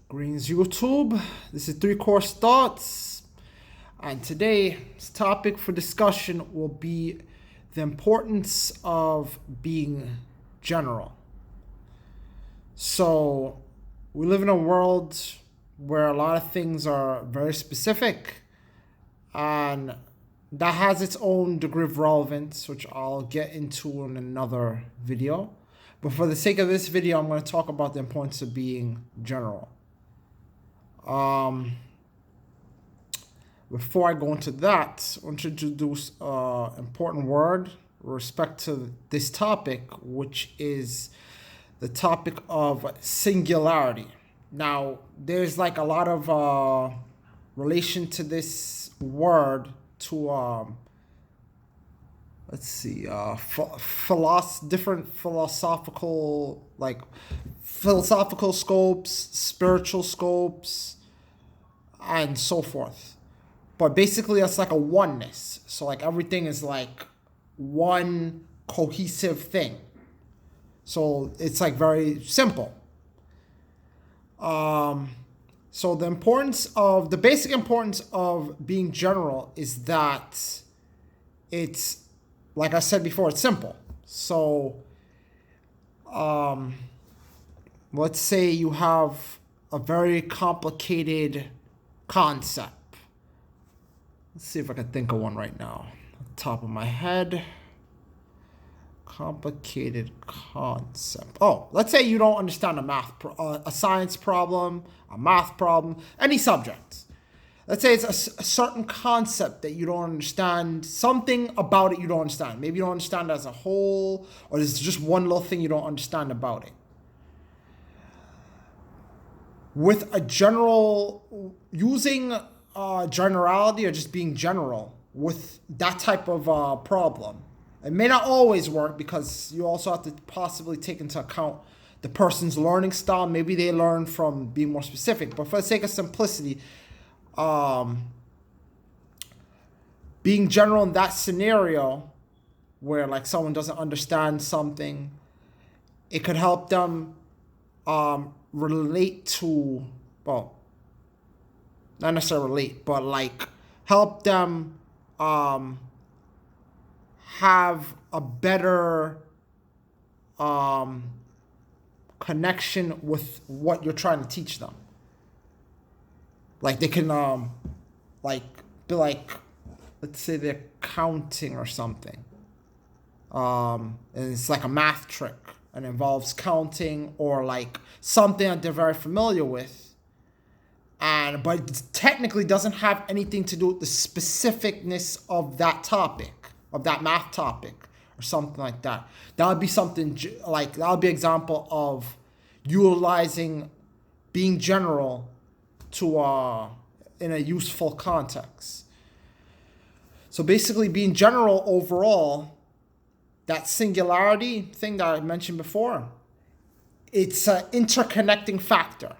Greens YouTube. This is 3Course Thoughts, and today's topic for discussion will be the importance of being general. So we live in a world where a lot of things are very specific, and that has its own degree of relevance, which I'll get into in another video. But for the sake of this video, I'm going to talk about the importance of being general. Before I go into that, I want to introduce an important word with respect to this topic, which is the topic of singularity. Now, there's like a lot of relation to this word to different philosophical scopes, spiritual scopes, and so forth. But basically, it's like a oneness. So like everything is like one cohesive thing. So it's like very simple. So the basic importance of being general is that it's, like I said before, it's simple. So let's say you have a very complicated concept. Let's see if I can think of one right now. On top of my head. Complicated concept. Oh, let's say you don't understand a science problem, a math problem, any subject. Let's say it's a certain concept that you don't understand, something about it you don't understand. Maybe you don't understand it as a whole, or there's just one little thing you don't understand about it. With a using generality or just being general with that type of problem, it may not always work because you also have to possibly take into account the person's learning style. Maybe they learn from being more specific, but for the sake of simplicity, being general in that scenario where like someone doesn't understand something, it could help them relate to, well, not necessarily relate, but like help them have a better connection with what you're trying to teach them. Like they can be like, let's say they're counting or something, and it's like a math trick and involves counting or like something that they're very familiar with, but it technically doesn't have anything to do with the specificness of that topic, of that math topic or something like that. That would be something like, that would be an example of utilizing being general to in a useful context. So basically being general overall, that singularity thing that I mentioned before, it's an interconnecting factor.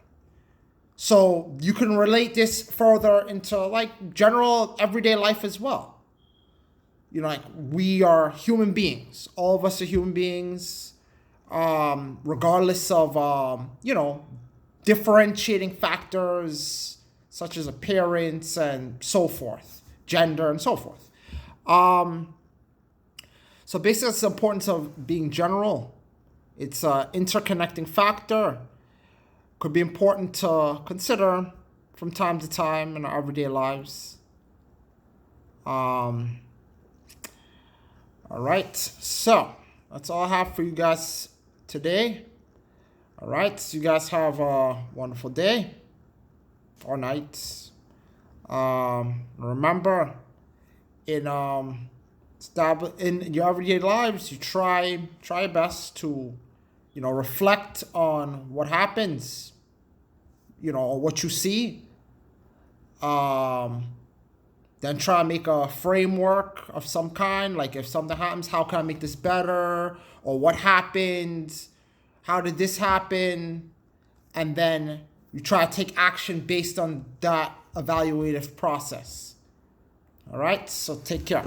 So you can relate this further into like general everyday life as well. You know, like we are human beings. All of us are human beings, regardless of, differentiating factors such as appearance and so forth, gender and so forth. So basically, it's the importance of being general. It's an interconnecting factor. Could be important to consider from time to time in our everyday lives. All right, so that's all I have for you guys today. All right, so you guys have a wonderful day or night. Remember, in your everyday lives, you try your best to, reflect on what happens, or what you see. Then try to make a framework of some kind. Like if something happens, how can I make this better? Or what happened? How did this happen? And then you try to take action based on that evaluative process. All right, so take care.